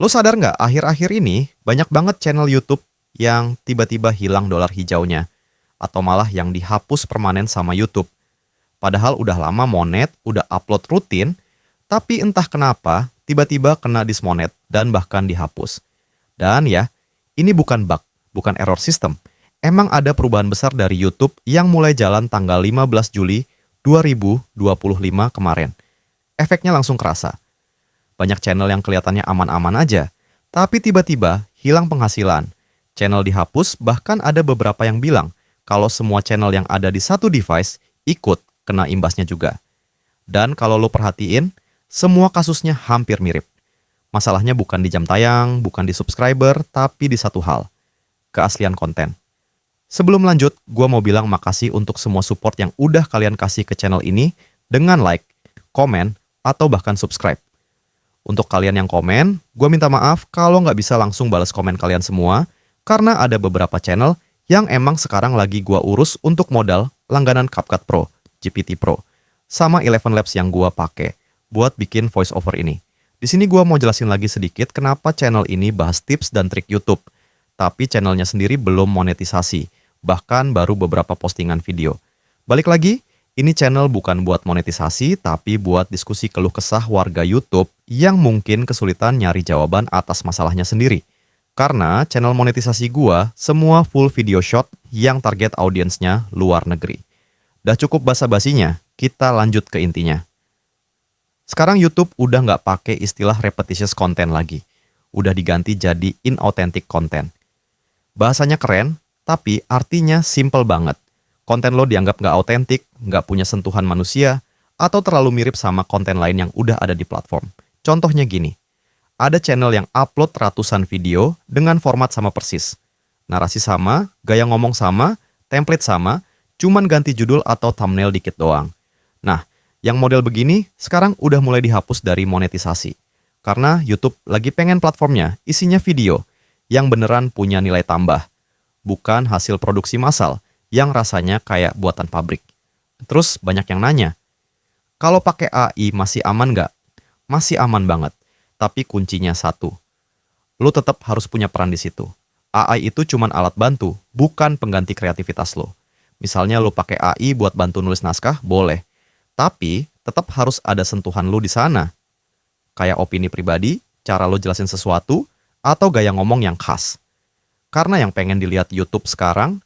Lo sadar nggak, akhir-akhir ini banyak banget channel YouTube yang tiba-tiba hilang dolar hijaunya, atau malah yang dihapus permanen sama YouTube. Padahal udah lama monet, udah upload rutin, tapi entah kenapa tiba-tiba kena dismonet dan bahkan dihapus. Dan ya, ini bukan bug, bukan error sistem. Emang ada perubahan besar dari YouTube yang mulai jalan tanggal 15 Juli 2025 kemarin. Efeknya langsung kerasa. Banyak channel yang kelihatannya aman-aman aja, tapi tiba-tiba hilang penghasilan. Channel dihapus, bahkan ada beberapa yang bilang kalau semua channel yang ada di satu device ikut kena imbasnya juga. Dan kalau lo perhatiin, semua kasusnya hampir mirip. Masalahnya bukan di jam tayang, bukan di subscriber, tapi di satu hal, keaslian konten. Sebelum lanjut, gue mau bilang makasih untuk semua support yang udah kalian kasih ke channel ini dengan like, komen, atau bahkan subscribe. Untuk kalian yang komen, gue minta maaf kalau nggak bisa langsung balas komen kalian semua, karena ada beberapa channel yang emang sekarang lagi gue urus untuk modal langganan CapCut Pro, GPT Pro, sama Eleven Labs yang gue pakai buat bikin voice over ini. Di sini gue mau jelasin lagi sedikit kenapa channel ini bahas tips dan trik YouTube, tapi channelnya sendiri belum monetisasi, bahkan baru beberapa postingan video. Balik lagi, ini channel bukan buat monetisasi, tapi buat diskusi keluh kesah warga YouTube yang mungkin kesulitan nyari jawaban atas masalahnya sendiri. Karena channel monetisasi gua semua full video shot yang target audiensnya luar negeri. Dah cukup basa-basinya, kita lanjut ke intinya. Sekarang YouTube udah nggak pakai istilah repetitious content lagi. Udah diganti jadi inauthentic content. Bahasanya keren, tapi artinya simple banget. Konten lo dianggap nggak autentik, nggak punya sentuhan manusia, atau terlalu mirip sama konten lain yang udah ada di platform. Contohnya gini, ada channel yang upload ratusan video dengan format sama persis. Narasi sama, gaya ngomong sama, template sama, cuman ganti judul atau thumbnail dikit doang. Nah, yang model begini sekarang udah mulai dihapus dari monetisasi. Karena YouTube lagi pengen platformnya isinya video yang beneran punya nilai tambah, bukan hasil produksi massal yang rasanya kayak buatan pabrik. Terus banyak yang nanya, kalau pakai AI masih aman nggak? Masih aman banget, tapi kuncinya satu. Lo tetap harus punya peran di situ. AI itu cuman alat bantu, bukan pengganti kreativitas lo. Misalnya lo pakai AI buat bantu nulis naskah, boleh. Tapi tetap harus ada sentuhan lo di sana. Kayak opini pribadi, cara lo jelasin sesuatu, atau gaya ngomong yang khas. Karena yang pengen dilihat YouTube sekarang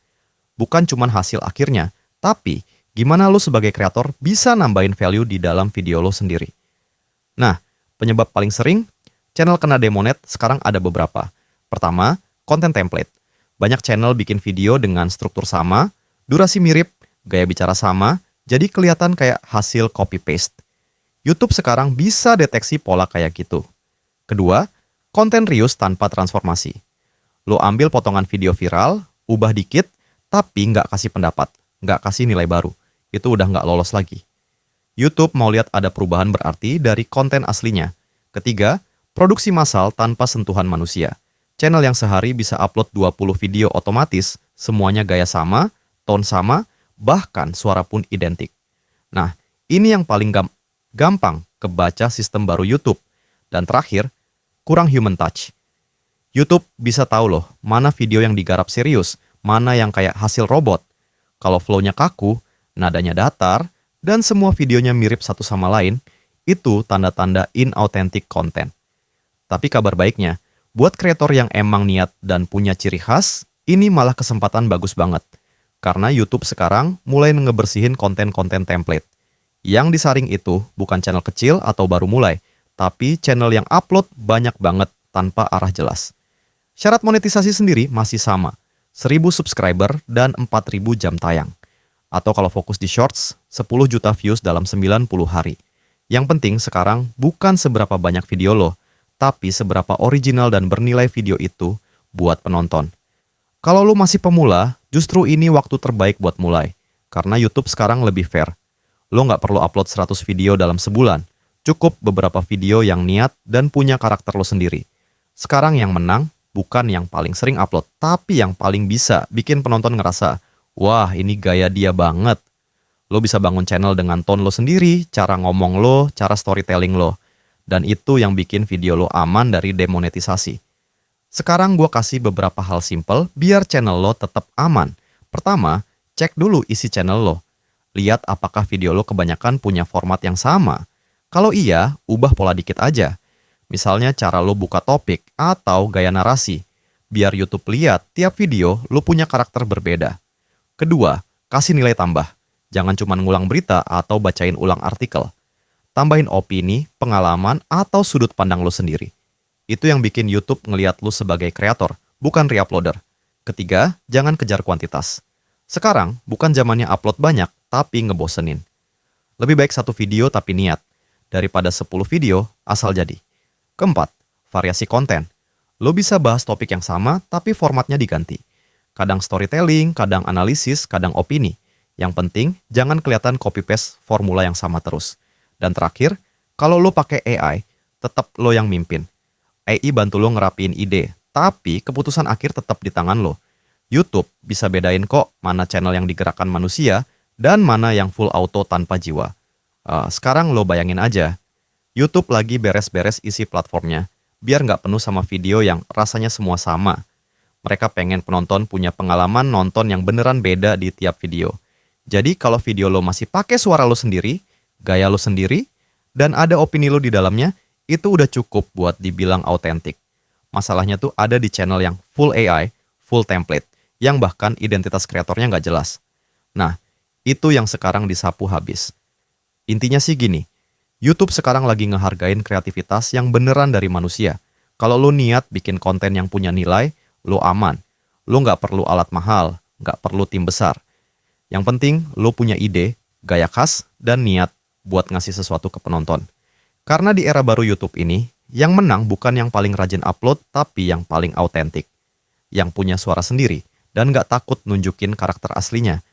bukan cuma hasil akhirnya, tapi gimana lo sebagai kreator bisa nambahin value di dalam video lo sendiri. Nah, penyebab paling sering channel kena demonet sekarang ada beberapa. Pertama, konten template. Banyak channel bikin video dengan struktur sama, durasi mirip, gaya bicara sama, jadi kelihatan kayak hasil copy-paste. YouTube sekarang bisa deteksi pola kayak gitu. Kedua, konten reuse tanpa transformasi. Lo ambil potongan video viral, ubah dikit, tapi nggak kasih pendapat, nggak kasih nilai baru. Itu udah nggak lolos lagi. YouTube mau lihat ada perubahan berarti dari konten aslinya. Ketiga, produksi massal tanpa sentuhan manusia. Channel yang sehari bisa upload 20 video otomatis, semuanya gaya sama, tone sama, bahkan suara pun identik. Nah, ini yang paling gampang kebaca sistem baru YouTube. Dan terakhir, kurang human touch. YouTube bisa tahu loh, mana video yang digarap serius, mana yang kayak hasil robot. Kalau flow-nya kaku, nadanya datar, dan semua videonya mirip satu sama lain, itu tanda-tanda inauthentic content. Tapi kabar baiknya, buat kreator yang emang niat dan punya ciri khas, ini malah kesempatan bagus banget. Karena YouTube sekarang mulai ngebersihin konten-konten template. Yang disaring itu bukan channel kecil atau baru mulai, tapi channel yang upload banyak banget tanpa arah jelas. Syarat monetisasi sendiri masih sama, 1.000 subscriber dan 4.000 jam tayang. Atau kalau fokus di shorts, 10 juta views dalam 90 hari. Yang penting sekarang bukan seberapa banyak video lo, tapi seberapa original dan bernilai video itu buat penonton. Kalau lo masih pemula, justru ini waktu terbaik buat mulai. Karena YouTube sekarang lebih fair. Lo nggak perlu upload 100 video dalam sebulan. Cukup beberapa video yang niat dan punya karakter lo sendiri. Sekarang yang menang bukan yang paling sering upload, tapi yang paling bisa bikin penonton ngerasa, wah ini gaya dia banget. Lo bisa bangun channel dengan tone lo sendiri, cara ngomong lo, cara storytelling lo. Dan itu yang bikin video lo aman dari demonetisasi. Sekarang gue kasih beberapa hal simple biar channel lo tetap aman. Pertama, cek dulu isi channel lo. Lihat apakah video lo kebanyakan punya format yang sama. Kalau iya, ubah pola dikit aja. Misalnya cara lo buka topik atau gaya narasi. Biar YouTube lihat tiap video lo punya karakter berbeda. Kedua, kasih nilai tambah. Jangan cuma ngulang berita atau bacain ulang artikel. Tambahin opini, pengalaman, atau sudut pandang lo sendiri. Itu yang bikin YouTube ngeliat lu sebagai kreator, bukan reuploader. Ketiga, jangan kejar kuantitas. Sekarang, bukan zamannya upload banyak, tapi ngebosenin. Lebih baik satu video tapi niat, daripada 10 video asal jadi. Keempat, variasi konten. Lo bisa bahas topik yang sama, tapi formatnya diganti. Kadang storytelling, kadang analisis, kadang opini. Yang penting, jangan kelihatan copy-paste formula yang sama terus. Dan terakhir, kalau lo pakai AI, tetap lo yang mimpin. AI bantu lo ngerapiin ide, tapi keputusan akhir tetap di tangan lo. YouTube bisa bedain kok mana channel yang digerakkan manusia dan mana yang full auto tanpa jiwa. Sekarang lo bayangin aja, YouTube lagi beres-beres isi platformnya, biar nggak penuh sama video yang rasanya semua sama. Mereka pengen penonton punya pengalaman nonton yang beneran beda di tiap video. Jadi kalau video lo masih pakai suara lo sendiri, gaya lo sendiri, dan ada opini lo di dalamnya, itu udah cukup buat dibilang autentik. Masalahnya tuh ada di channel yang full AI, full template, yang bahkan identitas kreatornya nggak jelas. Nah, itu yang sekarang disapu habis. Intinya sih gini, YouTube sekarang lagi ngehargain kreativitas yang beneran dari manusia. Kalau lo niat bikin konten yang punya nilai, lo aman. Lo nggak perlu alat mahal, nggak perlu tim besar. Yang penting, lo punya ide, gaya khas, dan niat buat ngasih sesuatu ke penonton. Karena di era baru YouTube ini, yang menang bukan yang paling rajin upload, tapi yang paling autentik. Yang punya suara sendiri, dan nggak takut nunjukin karakter aslinya.